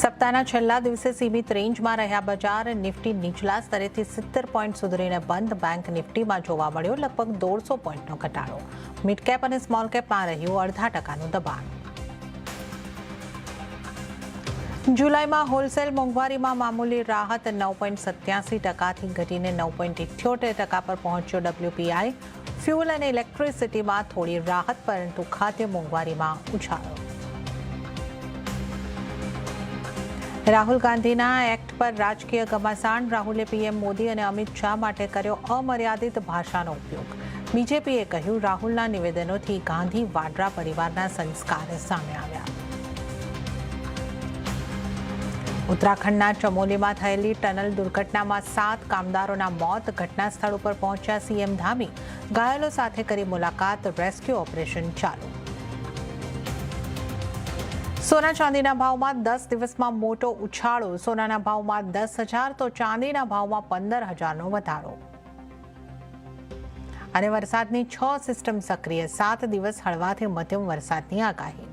સપ્તાહના છેલ્લા દિવસે સીમિત રેન્જમાં રહ્યા બજાર. નિફ્ટી નીચલા સ્તરેથી 70 પોઈન્ટ સુધરીને બંધ. બેંક નિફ્ટીમાં જોવા મળ્યો લગભગ 150 પોઈન્ટનો ઘટાડો. મિડ કેપ અને સ્મોલ કેપમાં રહ્યું 0.5%નું દબાણ. જુલાઈમાં હોલસેલ મોંઘવારીમાં મામૂલી રાહત. 9.87%થી ઘટીને 9.78% પર પહોંચ્યો WPI. ફ્યુઅલ અને ઇલેક્ટ્રિસિટીમાં થોડી રાહત, પરંતુ ખાદ્ય મોંઘવારીમાં ઉછાળો. રાહુલ ગાંધીના એક્ટ પર રાજકીય ઘમાસાણ. રાહુલે પીએમ મોદી અને અમિત શાહ માટે કર્યો અમર્યાદિત ભાષાનો ઉપયોગ. બીજેપીએ કહ્યું, રાહુલના નિવેદનોથી ગાંધી વાડ્રા પરિવારના સંસ્કાર સામે આવ્યા. ઉત્તરાખંડના ચમોલીમાં થયેલી ટનલ દુર્ઘટનામાં 7 કામદારોના મોત. ઘટના સ્થળ ઉપર પહોંચ્યા સીએમ ધામી. ઘાયલો સાથે કરી મુલાકાત. રેસ્ક્યુ ઓપરેશન ચાલુ. સોના ચાંદીના ભાવમાં 10 દિવસમાં મોટો ઉછાળો. સોનાના ભાવમાં 10,000 તો ચાંદીના ભાવમાં 15,000નો વધારો. અને વરસાદની 6 સિસ્ટમ સક્રિય. 7 દિવસ હળવાથી મધ્યમ વરસાદની આગાહી.